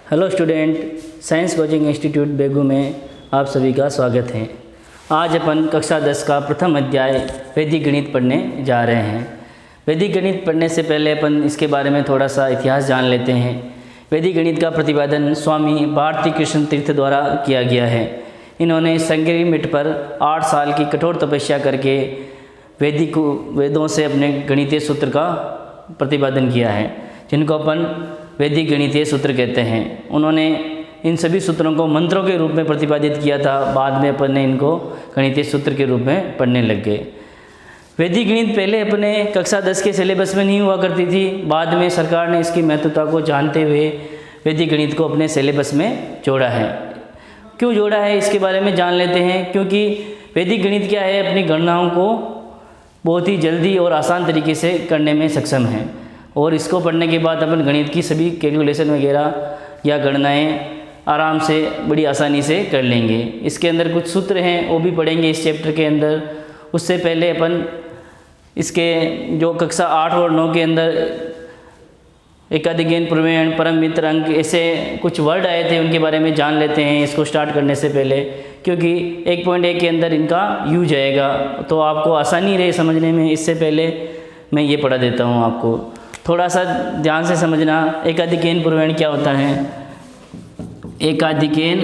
Hello student, science coaching institute बेगू में आप सभी का स्वागत है। आज अपन कक्षा 10 का प्रथम अध्याय वैदिक गणित पढ़ने जा रहे हैं। वैदिक गणित पढ़ने से पहले अपन इसके बारे में थोड़ा सा इतिहास जान लेते हैं। वैदिक गणित का प्रतिपादन स्वामी भारती कृष्ण तीर्थ द्वारा किया गया है। इन्होंने संगरी मिट पर 8 साल की कठोर तपस्या करके वेदों से अपने गणितीय सूत्र का प्रतिपादन किया है, जिनको अपन वैदिक गणितीय सूत्र कहते हैं। उन्होंने इन सभी सूत्रों को मंत्रों के रूप में प्रतिपादित किया था। बाद में अपन ने इनको गणितीय सूत्र के रूप में पढ़ने लग गए। वैदिक गणित पहले अपने कक्षा 10 के सिलेबस में नहीं हुआ करती थी। बाद में सरकार ने इसकी महत्वता को जानते हुए वैदिक गणित को अपने सिलेबस में जोड़ा है। क्यों जोड़ा है इसके बारे में जान लेते हैं। क्योंकि वैदिक गणित क्या है, अपनी गणनाओं को बहुत ही जल्दी और आसान तरीके से करने में सक्षम है। और इसको पढ़ने के बाद अपन गणित की सभी कैलकुलेशन वगैरह या गणनाएं आराम से बड़ी आसानी से कर लेंगे। इसके अंदर कुछ सूत्र हैं, वो भी पढ़ेंगे इस चैप्टर के अंदर। उससे पहले अपन इसके जो कक्षा 8 और 9 के अंदर एकाधिगेन, प्रमेय, परम मित्र अंक, ऐसे कुछ वर्ड आए थे, उनके बारे में जान लेते हैं इसको स्टार्ट करने से पहले। क्योंकि 1.1 के अंदर इनका यूज आएगा तो आपको आसानी रहे समझने में। इससे पहले मैं ये पढ़ा देता हूँ आपको, थोड़ा सा ध्यान से समझना। एकाधिकेन प्रमेय क्या होता है। एकाधिकेन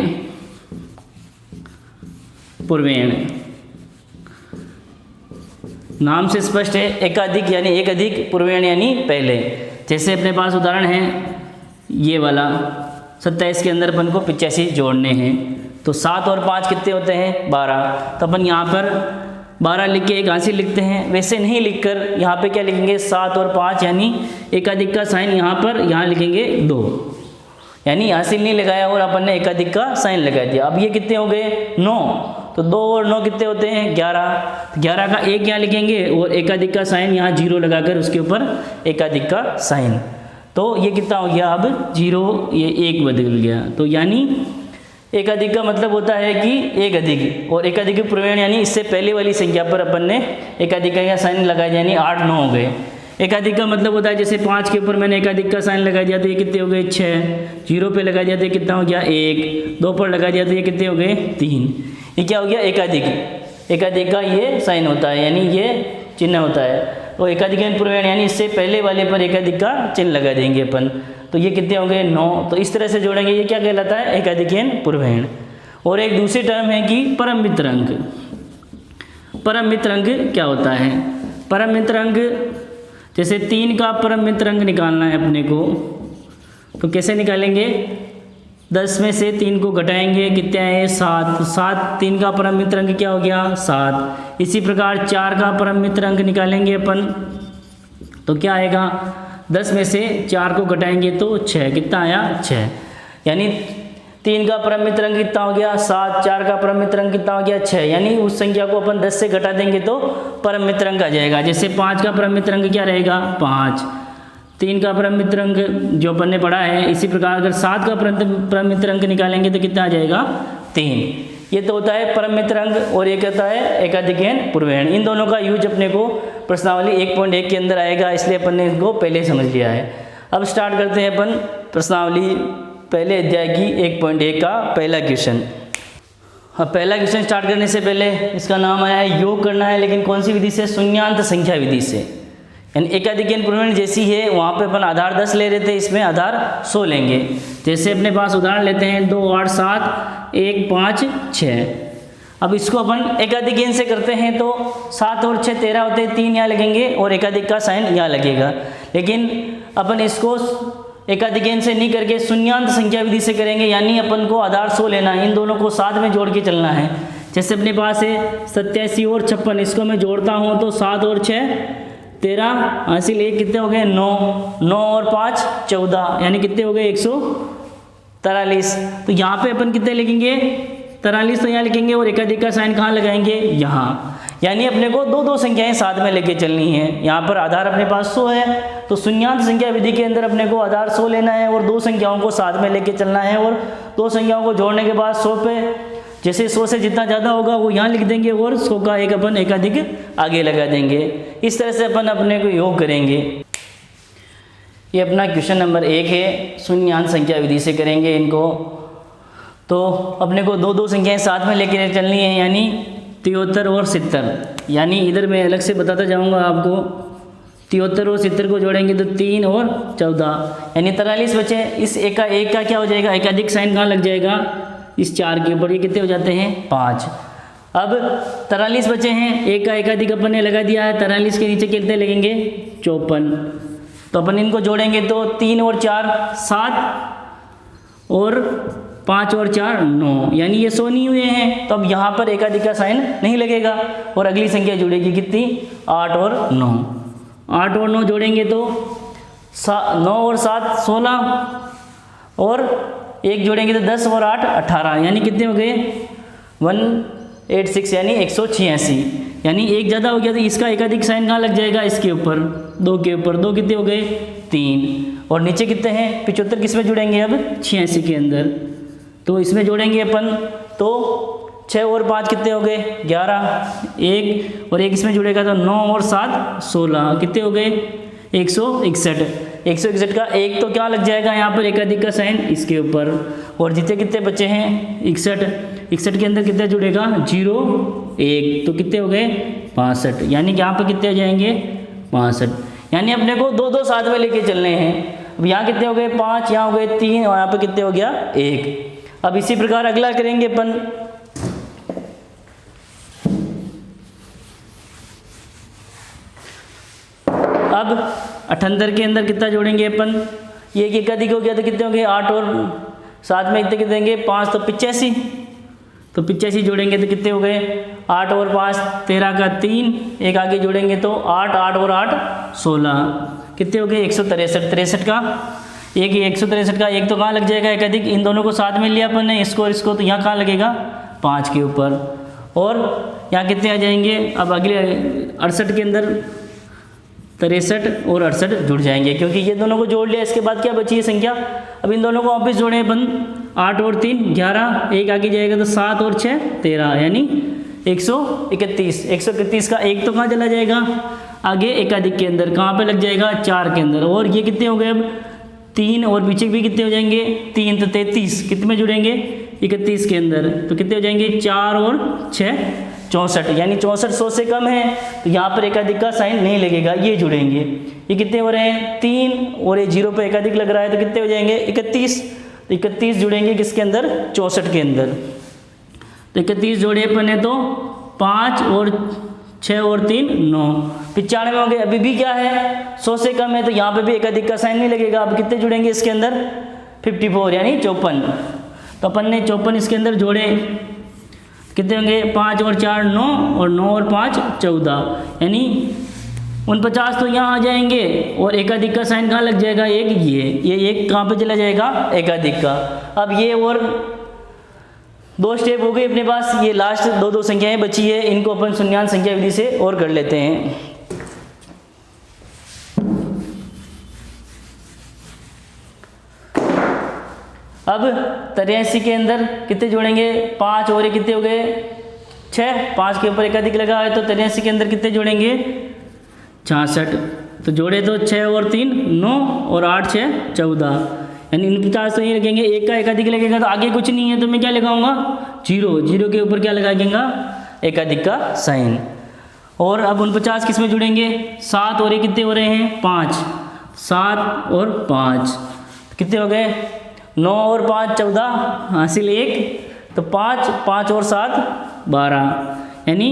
प्रमेय नाम से स्पष्ट है। एकाधिक यानी एक अधिक, प्रमेय यानी पहले। जैसे अपने पास उदाहरण है ये वाला 27 के अंदर अपन को 85 जोड़ने हैं, तो 7 और 5 कितने होते हैं 12। तो अपन यहाँ पर 12 लिख के एक हासिल लिखते हैं। वैसे नहीं लिखकर यहाँ पे क्या लिखेंगे 7 और 5, यानी एकाधिक का साइन यहाँ पर यहाँ लिखेंगे 2, यानी हासिल नहीं लगाया और अपन ने एकाधिक का साइन लगा दिया। अब ये कितने हो गए 9, तो 2 और 9 कितने होते हैं 11। तो 11 का 1 यहाँ लिखेंगे और एकाधिक का साइन यहाँ 0 लगाकर उसके ऊपर एकाधिक का साइन। तो ये कितना हो गया अब 0, ये 1 बदल गया। तो यानी एकाधिक का मतलब होता है कि एक अधिक, और एकाधिक प्रमेय यानी इससे पहले वाली संख्या पर अपन ने एकाधिक का साइन लगा दिया, यानी 8 9 हो गए। एकाधिक का मतलब होता है जैसे 5 के ऊपर मैंने एकाधिक का साइन लगा दिया तो ये कितने हो गए 6, 0 पे लगा दिया तो ये कितना हो गया 1, 2 पर लगा दिया तो ये कितने हो गए 3। ये क्या हो गया एकाधिक। एकाधिक का ये साइन होता है, यानी ये चिन्ह होता है। तो एकाधिक प्रमेय यानी इससे पहले वाले पर एकाधिक का चिन्ह लगा देंगे अपन। तो ये कितने हो गए 9। तो इस तरह से जोड़ेंगे, ये क्या कहलाता है एकाधिकेन प्रमेय। और एक दूसरी टर्म है कि परम मित्र अंक। परम मित्र अंक क्या होता है। परम मित्र अंक जैसे 3 का परम मित्र अंक निकालना है अपने को, तो कैसे निकालेंगे 10 में से 3 को घटाएंगे, कितने आए 7। 7 3 का परम मित्र अंक क्या हो गया 7। इसी प्रकार 4 का परम मित्र अंक निकालेंगे अपन, तो क्या आएगा 10 में से 4 को घटाएंगे तो 6, कितना आया 6। यानी 3 का परम मित्र अंक कितना हो गया 7, 4 का परम मित्र अंक कितना हो गया 6। यानी उस संख्या को अपन 10 से घटा देंगे तो परम मित्र अंक आ जाएगा। जैसे 5 का परम मित्र अंक क्या रहेगा 5, 3 का परम मित्र अंक जो अपन ने पढ़ा है। इसी प्रकार अगर 7 का परम मित्र अंक निकालेंगे तो कितना आ जाएगा 3। ये तो होता है परम मित्र अंक, और ये कहता है एकाधिकेन प्रमेय। इन दोनों का यूज अपने को प्रश्नावली 1.1 के अंदर आएगा, इसलिए अपन ने इसको पहले समझ लिया है। अब स्टार्ट करते हैं अपन प्रश्नावली पहले अध्याय की 1.1 का पहला क्वेश्चन। अब पहला क्वेश्चन स्टार्ट करने से पहले इसका नाम आया है योग करना है, लेकिन कौन सी विधि से, शून्यांत संख्या विधि से। यानी एकाधिकेन प्रमेय जैसी है वहाँ पे अपन आधार 10 ले रहे थे, इसमें आधार 100 लेंगे। जैसे अपने पास उदाहरण लेते हैं 2 8 7 1 5 6। अब इसको अपन एकाधिकेन से करते हैं तो 7 और 6 13 होते हैं, 3 यहाँ लगेंगे और एकाधिक का साइन यहाँ लगेगा। लेकिन अपन इसको एकाधिकेन से नहीं करके शून्यांत संख्या विधि से करेंगे, यानी अपन को आधार 100 लेना है, इन दोनों को साथ में जोड़ के चलना है। जैसे अपने पास है 87 और 56, इसको मैं जोड़ता हूँ तो 7 और 6 13, हासिल 1 कितने हो गए 9, 9 और 5 14, यानी कितने हो गए 143। तो यहाँ पे अपन कितने लिखेंगे 43, तो यहाँ लिखेंगे और एकाधिक का साइन कहाँ लगाएंगे यहाँ। यानी अपने को दो संख्याएं साथ में लेके चलनी है। यहाँ पर आधार अपने पास 100 है, तो शून्यांत संख्या विधि के अंदर अपने को आधार 100 लेना है और 2 संख्याओं को साथ में लेके चलना है। और 2 संख्याओं को जोड़ने के बाद 100 पे जैसे 100 से जितना ज़्यादा होगा वो यहाँ लिख देंगे और 100 का एक अपन एकाधिक आगे लगा देंगे। इस तरह से अपन अपने को योग करेंगे। ये अपना क्वेश्चन नंबर 1 है, शून्यांश संख्या विधि से करेंगे इनको। तो अपने को दो संख्याएं साथ में लेके चलनी है, यानी 73 और 70। यानी इधर मैं अलग से बताता जाऊंगा आपको। 73 और 70 को जोड़ेंगे तो 3 और 14 यानी 43 बचे। इस एक का क्या हो जाएगा, एकाधिक साइन कहाँ लग जाएगा, इस 4 के ऊपर। ये कितने हो जाते हैं, 5। अब 43 बचे हैं, एक का एकाधिक अपन ने लगा दिया है। 43 के नीचे कितने लगेंगे, 54। तो अपन इनको जोड़ेंगे तो 3 और 4 7 और 5 और 4 9, यानी ये 100 नहीं हुए हैं। तो अब यहाँ पर एकाधिक का साइन नहीं लगेगा और अगली संख्या जुड़ेगी कितनी, 8 और 9। 8 और 9 जोड़ेंगे तो 9 और 7 16 और 1 जोड़ेंगे तो 10 और 8 18, यानी कितने हो गए 186, यानी 186। यानी एक ज़्यादा हो गया तो इसका एकाधिक साइन कहाँ लग जाएगा, इसके ऊपर 2 के ऊपर। 2 कितने हो गए 3 और नीचे कितने हैं 75, किस में जुड़ेंगे अब 86 के अंदर। तो इसमें जोड़ेंगे अपन तो 6 और 5 कितने हो गए 11, 1 और 1 इसमें जुड़ेगा तो 9 और 7 16, कितने हो गए 161। 161 का 1 तो क्या लग जाएगा यहाँ पर एकाधिक का साइन इसके ऊपर। और जितने कितने बचे हैं 61, 61 के अंदर कितने जुड़ेगा 0 1, तो कितने हो गए 65, यानी कि यहाँ पर कितने हो जाएंगे 65। यानी अपने को दो साथ में लेके चलने हैं। अब यहाँ कितने हो गए 5, यहाँ हो गए 3 और यहाँ पर कितने हो गया 1। अब इसी प्रकार अगला करेंगे अपन। अब 78 के अंदर कितना जोड़ेंगे अपन, ये एक एकाधिक हो गया तो कितने हो गए 8 और 7 में कितने देंगे 5, तो 85। तो 85 जोड़ेंगे तो कितने हो गए 8 और 5 13 का 3, एक आगे जोड़ेंगे तो 8 8 और 8 16, कितने हो गए 163। 63 का एक 163 का एक तो कहाँ लग जाएगा एकाधिक, इन दोनों को साथ में लिया अपन ने इसको और इसको, तो यहाँ कहाँ लगेगा 5 के ऊपर। और यहाँ कितने आ जाएंगे, अब अगले 68 के अंदर 63 और 68 जुड़ जाएंगे, क्योंकि ये दोनों को जोड़ लिया। इसके बाद क्या बची है संख्या, अब इन दोनों को वापस जोड़े अपन, 8 और 3 11, एक आगे जाएगा तो 7 और 6 13, यानी 131। 131 का एक तो कहाँ चला जाएगा आगे एकाधिक के अंदर, कहाँ पे लग जाएगा 4 के अंदर। और ये कितने हो गए अब 3 और पीछे भी कितने हो जाएंगे 3, तो 33 कितने में जुड़ेंगे 31 के अंदर, तो कितने हो जाएंगे 4 और 6 64, यानी 64 100 से कम है तो यहाँ पर एकाधिक का साइन नहीं लगेगा, ये जुड़ेंगे। ये कितने हो रहे हैं 3 और ये 0 पे एकाधिक लग रहा है तो कितने हो जाएंगे 31, तो 31 जुड़ेंगे किसके अंदर 64 के अंदर। तो 31 जोड़े अपन है तो 5 और 6 और 3 9, 95 हो गए। अभी भी क्या है 100 से कम है तो यहाँ पे भी एकाधिक का साइन नहीं लगेगा। अब कितने जुड़ेंगे इसके अंदर 54, यानी 54। तो अपन ने 54 इसके अंदर जोड़े, कितने होंगे 5 और 4 9 और 9 और 5 14, यानी 49 तो यहाँ आ जाएंगे और एकाधिक का साइन कहाँ लग जाएगा एक, ये एक कहाँ पे चला जाएगा एकाधिक का। अब ये और 2 स्टेप हो गए अपने पास, ये लास्ट दो संख्याएं बची है, इनको अपन शून्यांश संख्या विधि से और कर लेते हैं। अब 83 के अंदर कितने जोड़ेंगे 5 और ये कितने हो गए 6, 5 के ऊपर एकाधिक लगा है तो 83 के अंदर कितने जोड़ेंगे 66, तो जोड़े तो 6 और 3 9 और 8 6 14, यानी 49 तो ये लगेंगे। एक का एकाधिक लगेगा तो आगे कुछ नहीं है तो मैं क्या लगाऊंगा 0, 0 के ऊपर क्या लगाएंगा एकाधिक का साइन। और अब 49 किस में जुड़ेंगे 7 और ये कितने हो रहे हैं 5, 7 और 5 कितने हो गए 9 और 5 14, हासिल 1, तो 5 5 और 7 12, यानी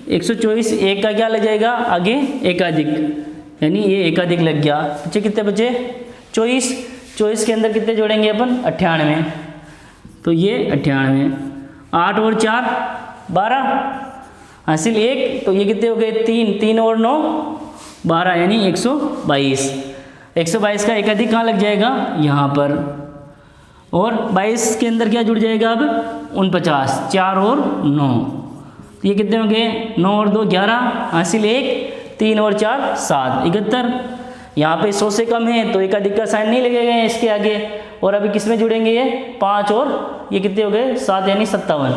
124। एक का क्या लग जाएगा आगे एकाधिक, यानी ये एकाधिक लग गया। बच्चे कितने बचे 24, 24 के अंदर कितने जोड़ेंगे अपन 98, तो ये 98। 8 और 4 12, हासिल 1, तो ये कितने हो गए 3, 3 और 9 12, यानी 122। 122 का एकाधिक कहाँ लग जाएगा यहाँ पर। और 22 के अंदर क्या जुड़ जाएगा अब 49, 4 और 9, तो ये कितने हो गए 9 और 2 11, हासिल 1, 3 और 4 7 71। यहाँ पे 100 से कम है तो एकाधिक का साइन नहीं लगेगा इसके आगे। और अभी किस में जुड़ेंगे ये 5 और ये कितने हो गए 7, यानी 57।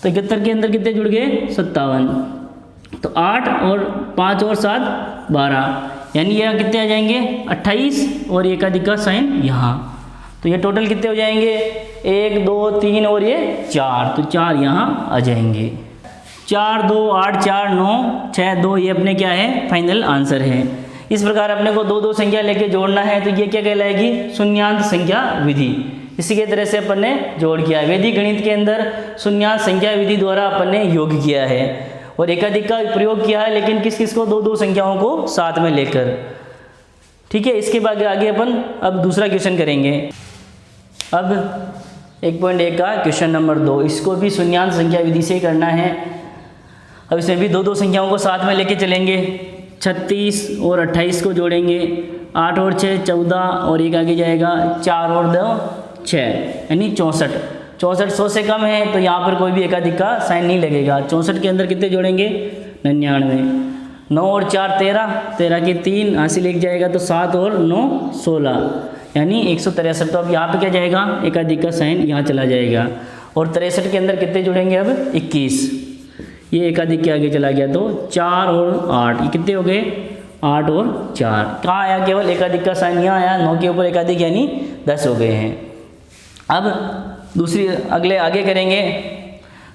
तो 71 के अंदर कितने जुड़ गए 57, तो 8 और 5 और 7 12, यानी यहाँ कितने आ जाएंगे 28 और एकाधिक का साइन यहाँ, तो ये टोटल कितने हो जाएंगे 1 2 3 और ये 4, तो 4 यहाँ आ जाएंगे। 4 2 8 4 9 6 2 ये अपने क्या है फाइनल आंसर है। इस प्रकार अपने को दो संख्या लेके जोड़ना है, तो ये क्या कहलाएगी शून्यांत संख्या विधि। इसी के तरह से अपन ने जोड़ किया है। वैदिक गणित के अंदर शून्यांत संख्या विधि द्वारा अपन ने योग किया है और एकाधिक का प्रयोग किया है, लेकिन किस किस को दो संख्याओं को साथ में लेकर। ठीक है, इसके बाद आगे अपन अब दूसरा क्वेश्चन करेंगे। अब 1.1 का क्वेश्चन नंबर 2, इसको भी शून्यांत संख्या विधि से करना है। अब इसमें भी दो संख्याओं को साथ में लेके चलेंगे। 36 और 28 को जोड़ेंगे, 8 और 6 14 और एक आगे जाएगा 4 और 2 6 यानी 64। 64 100 से कम है तो यहाँ पर कोई भी एकाधिक का साइन नहीं लगेगा। 64 के अंदर कितने जोड़ेंगे 99। 9 और 4 13, 13 के 3 हासिल एक जाएगा तो 7 और 9 16 यानी 163। तो अब यहाँ पे क्या जाएगा एकाधिक का साइन यहाँ चला जाएगा। और 63 के अंदर कितने जुड़ेंगे अब 21, ये एकाधिक के आगे चला गया तो 4 और 8 ये कितने हो गए 8 और 4। कहाँ आया केवल एकाधिक का साइन यहाँ आया, 9 के ऊपर एकाधिक यानी 10 हो गए हैं। अब दूसरी आगे करेंगे।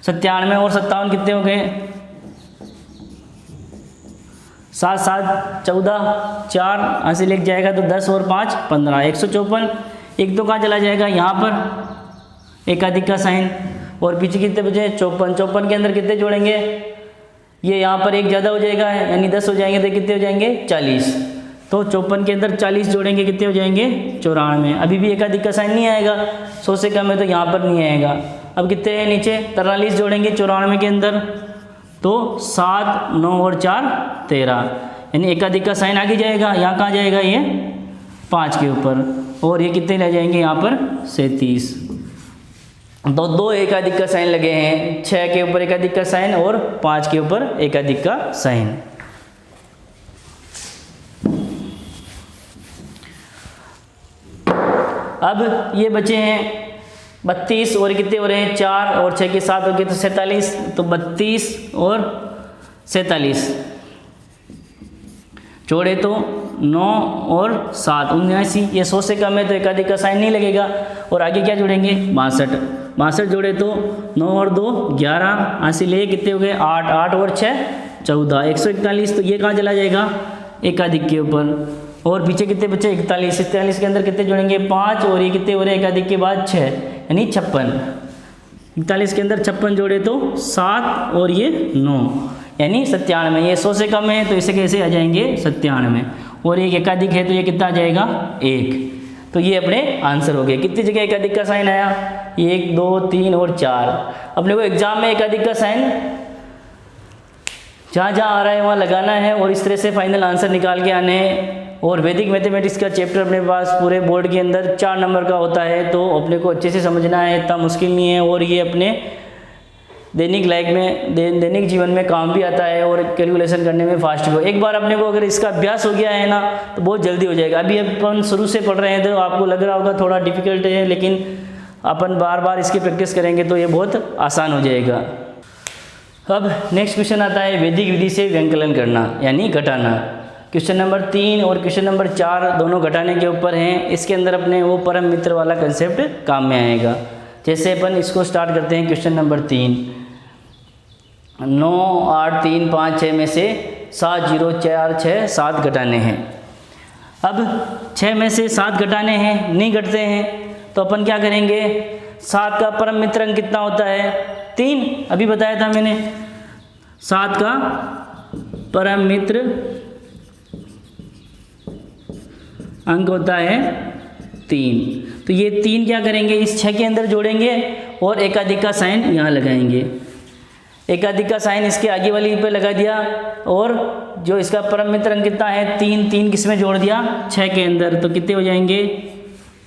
97 और 57 कितने हो गए 7 7 14 4 हासिल एक जाएगा तो 10 और 5 15 154। एक तो कहाँ चला जाएगा यहाँ पर एकाधिक का साइन। और पीछे कितने बचे 54। 54 के अंदर कितने जोड़ेंगे, ये यहाँ पर एक ज़्यादा हो जाएगा यानी 10 हो जाएंगे तो कितने हो जाएंगे 40। तो 54 के अंदर 40 जोड़ेंगे कितने हो जाएंगे 94। अभी भी एकाधिक का साइन नहीं आएगा, 100 से कम है तो यहाँ पर नहीं आएगा। अब कितने हैं नीचे 43 जोड़ेंगे 94 के अंदर तो 7 9 और 4 13 यानी एकाधिक का साइन आगे जाएगा। यहाँ कहाँ जाएगा ये 5 के ऊपर और ये कितने ले जाएंगे यहाँ पर 37। तो दो एकाधिक का साइन लगे हैं, 6 के ऊपर एकाधिक का साइन और 5 के ऊपर एकाधिक का साइन। अब ये बचे हैं 32 और कितने हो रहे हैं 4 और 6 के साथ हो गए तो 47। तो 32 और 47 जोड़े तो 9 और 7 79। ये 100 से कम है तो एकाधिक का साइन नहीं लगेगा। और आगे क्या जोड़ेंगे 62 जोड़े तो 9 और 2 11 हासिल है कितने हो गए 8 8 और 6 14 141। तो ये कहाँ चला जाएगा एकाधिक के ऊपर। और पीछे कितने बचे 41। 41 के अंदर कितने जोड़ेंगे 5 और ये कितने हो रहे एकाधिक के बाद 6 यानी 56। 41 के अंदर 56 जोड़े तो 7 और ये 9 यानी 97। ये 100 से कम है तो इसे कैसे आ जाएंगे 97। और एक एकाधिक है तो ये कितना आ जाएगा 1। तो ये अपने आंसर हो गए। कितनी जगह एकाधिक का साइन आया 1 2 3 और 4। अपने को एग्जाम में एकाधिक का साइन जहाँ जहाँ आ रहा है वहाँ लगाना है और इस तरह से फाइनल आंसर निकाल के आने हैं। और वैदिक मैथमेटिक्स का चैप्टर अपने पास पूरे बोर्ड के अंदर 4 नंबर का होता है, तो अपने को अच्छे से समझना है, इतना मुश्किल नहीं है। और ये अपने दैनिक लाइफ में दैनिक जीवन में काम भी आता है और कैलकुलेशन करने में फास्ट हो। एक बार अपने को अगर इसका अभ्यास हो गया है ना तो बहुत जल्दी हो जाएगा। अभी अपन शुरू से पढ़ रहे हैं तो आपको लग रहा होगा थोड़ा डिफिकल्ट है, लेकिन अपन बार बार इसकी प्रैक्टिस करेंगे तो ये बहुत आसान हो जाएगा। अब नेक्स्ट क्वेश्चन आता है वैदिक विधि से व्यंकलन करना यानी घटाना। क्वेश्चन नंबर 3 और क्वेश्चन नंबर 4 दोनों घटाने के ऊपर हैं। इसके अंदर अपने वो परम मित्र वाला कंसेप्ट काम में आएगा। जैसे अपन इसको स्टार्ट करते हैं। क्वेश्चन नंबर 3 9 8 3 5 6 में से 7 0 4 6 7 घटाने हैं। अब 6 में से 7 घटाने हैं, नहीं घटते हैं तो अपन क्या करेंगे 7 का परम मित्र अंक कितना होता है 3। अभी बताया था मैंने 7 का परम मित्र अंक होता है 3। तो ये 3 क्या करेंगे इस 6 के अंदर जोड़ेंगे और एकाधिक का साइन यहाँ लगाएंगे। एकाधिक का साइन इसके आगे वाली पे लगा दिया और जो इसका परम मित्र अंक कितना है 3 3 किस में जोड़ दिया 6 के अंदर, तो कितने हो जाएंगे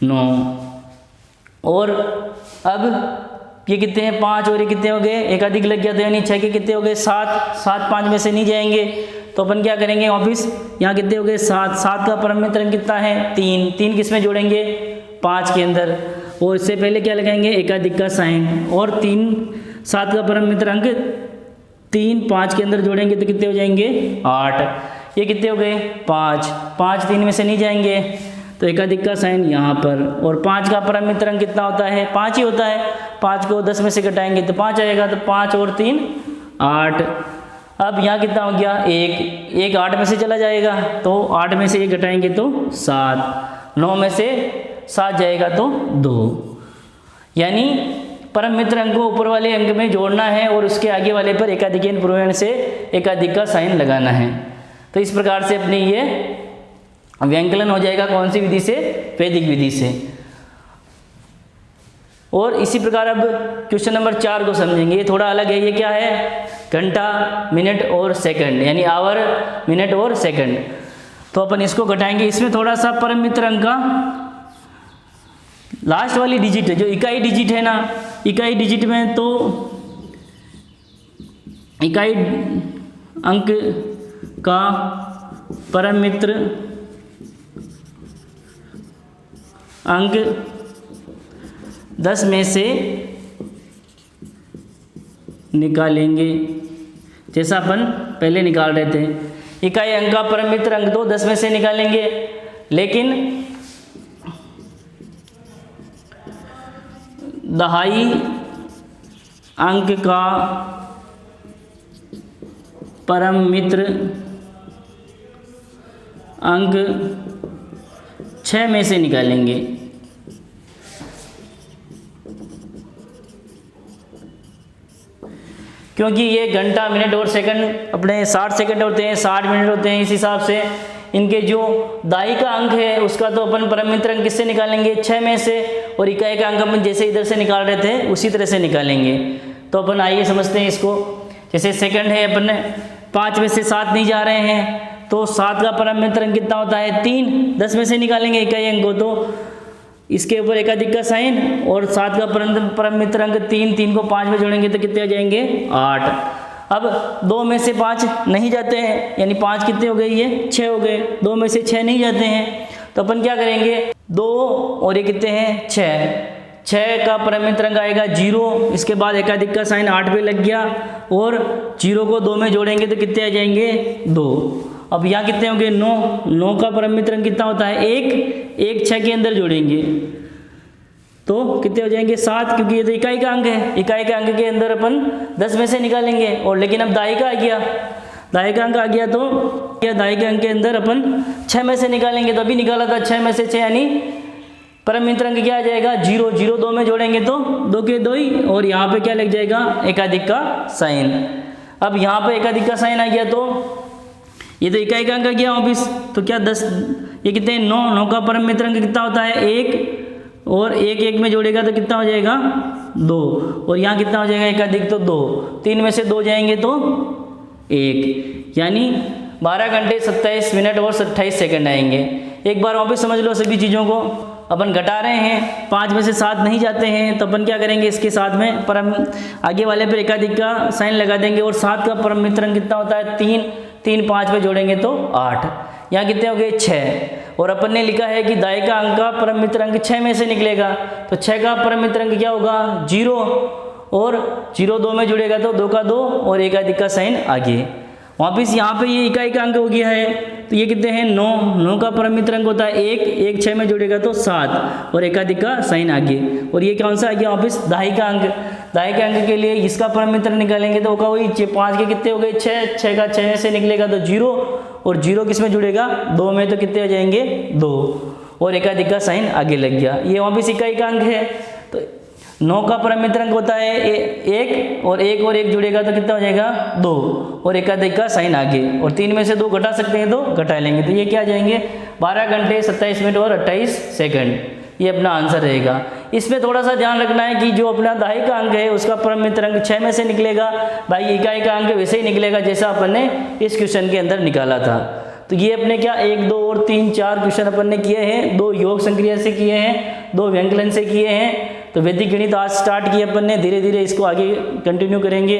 9। और अब ये कितने हैं 5 और ये कितने हो गए एकाधिक लग गया तो यानी 6 के कितने हो गए 7 7 5 में से नहीं जाएंगे तो अपन क्या करेंगे वापिस यहाँ कितने हो गए 7 7 का परम मित्र अंक कितना है 3 3 किस में जोड़ेंगे 5 के अंदर और इससे पहले क्या लगाएंगे एकाधिक का साइन और 3 7 का परम मित्र अंक 3 5 के अंदर जोड़ेंगे तो कितने हो जाएंगे 8। ये कितने हो गए 5, 5 3 में से नहीं जाएंगे तो एकाधिक का साइन यहाँ पर, और 5 का परम मित्र अंक कितना होता है 5 ही होता है, 5 को 10 में से घटाएंगे तो 5 आएगा, तो 5 और 3 8। अब यहाँ कितना हो गया 1 8 में से चला जाएगा तो 8 में से ये घटाएंगे तो 7, 9 में से 7 जाएगा तो 2। यानी परम मित्र अंक को ऊपर वाले अंक में जोड़ना है और उसके आगे वाले पर एकाधिक पूर्वण से एकाधिक का साइन लगाना है। तो इस प्रकार से अपने ये व्यंकलन हो जाएगा कौन सी विधि से, वैदिक विधि से। और इसी प्रकार अब क्वेश्चन नंबर 4 को समझेंगे। ये थोड़ा अलग है, ये क्या है घंटा मिनट और सेकंड, यानी आवर मिनट और सेकंड। तो अपन इसको घटाएंगे, इसमें थोड़ा सा परम मित्र अंक का लास्ट वाली डिजिट है जो इकाई डिजिट है ना, इकाई डिजिट में तो इकाई अंक का परम मित्र अंक 10 में से निकालेंगे, जैसा अपन पहले निकाल रहे थे। इकाई अंक का परम मित्र अंक तो 10 में से निकालेंगे, लेकिन दहाई अंक का परम मित्र अंक 6 में से निकालेंगे। क्योंकि ये घंटा मिनट और सेकंड अपने 60 सेकंड होते हैं, 60 मिनट होते हैं, इस हिसाब से इनके जो दाई का अंक है उसका तो अपन परम मित्र अंक किससे निकालेंगे 6 में से, और इकाई का अंक अपन जैसे इधर से निकाल रहे थे उसी तरह से निकालेंगे। तो अपन आइए समझते हैं इसको। जैसे सेकंड है, अपन 5 में से 7 नहीं जा रहे हैं तो 7 का परम मित्र अंक कितना होता है 3, 10 में से निकालेंगे इकाई अंक को, तो इसके ऊपर एकाधिक का साइन और 7 का परम मित्र अंक 3, 3 को 5 में जोड़ेंगे तो कितने आ जाएंगे 8। अब 2 में से 5 नहीं जाते हैं, यानी 5 कितने हो गए ये 6 हो गए, 2 में से 6 नहीं जाते हैं तो अपन क्या करेंगे 2 और ये कितने हैं 6 का परम मित्र अंक आएगा 0, इसके बाद एकाधिक का साइन 8 पे लग गया और 0 को 2 में जोड़ेंगे तो कितने आ जाएंगे 2। अब यहाँ कितने होंगे 9 का परम मित्र अंक कितना होता है 1 6 के अंदर जोड़ेंगे तो कितने हो जाएंगे 7, क्योंकि ये तो इकाई का अंक है, इकाई के अंक के अंदर अपन 10 में से निकालेंगे। और लेकिन अब दाई का आ गया, दाई का अंक आ गया तो क्या दाई के अंक के अंदर अपन 6 में से निकालेंगे, तो अभी निकाला था 6 में से 6, यानी परम मित्र अंक क्या आ जाएगा 0, 0 2 में जोड़ेंगे तो 2 के 2 ही, और यहाँ पे क्या लग जाएगा एकाधिक का साइन। अब यहाँ पे एकाधिक का साइन आ गया तो ये तो इकाई का अंक आ गया वापिस, तो क्या 10 ये कितने 9 का परम मित्र अंक कितना होता है 1, और 1 में जोड़ेगा तो कितना हो जाएगा 2, और यहाँ कितना हो जाएगा एकाधिक तो 2, 3 में से 2 जाएंगे तो 1, यानी 12 घंटे 27 मिनट और 28 सेकंड आएंगे। एक बार वापस समझ लो सभी चीज़ों को। अपन घटा रहे हैं, 5 में से 7 नहीं जाते हैं तो अपन क्या करेंगे इसके साथ में परम आगे वाले पर एकाधिक का साइन लगा देंगे, और 7 का परम मित्र अंक कितना होता है 3 5 में जोड़ेंगे तो 8, यहाँ कितने हो गए 6, और अपन ने लिखा है कि दाई का अंक का परम मित्र अंक 6 में से निकलेगा, तो 6 का परम मित्र अंक क्या होगा 0, और 0 2 में जुड़ेगा तो 2 का 2 और एकाधिक का साइन आगे। वापिस यहाँ पे ये इकाई का अंक हो गया है तो ये कितने हैं 9 का परम मित्र अंक होता है 1 6 में जुड़ेगा तो 7 और एकाधिक का साइन आगे। और ये कौन सा आ गया वापिस दाई का अंक, दाई के अंक के लिए इसका परम मित्र निकालेंगे तो होगा वही 5 के कितने हो गए 6 का 6 में से निकलेगा तो 0, और 0 किस में जुड़ेगा 2 में तो कितने हो जाएंगे 2, और एकाधिक का साइन आगे लग गया। ये वापिस इकाई का अंक है तो 9 का परम मित्र अंक होता है 1, और 1 जुड़ेगा तो कितना हो जाएगा 2, और एकाधिक का साइन आगे, और 3 में से 2 घटा सकते हैं तो घटा लेंगे, तो ये क्या आ जाएंगे 12 घंटे 27 मिनट और 28 सेकंड, ये अपना आंसर रहेगा। इसमें थोड़ा सा ध्यान रखना है कि जो अपना दाई का अंक है उसका परम मित्र अंक 6 में से निकलेगा, भाई इकाई का अंक वैसे ही निकलेगा जैसा अपन ने इस क्वेश्चन के अंदर निकाला था। तो ये अपने क्या 1 2 और 3 4 क्वेश्चन अपन ने किए हैं, 2 योग संक्रिया से किए हैं, 2 व्यंकलन से किए हैं। तो वैदिक गणित आज स्टार्ट किया अपन ने, धीरे धीरे इसको आगे कंटिन्यू करेंगे।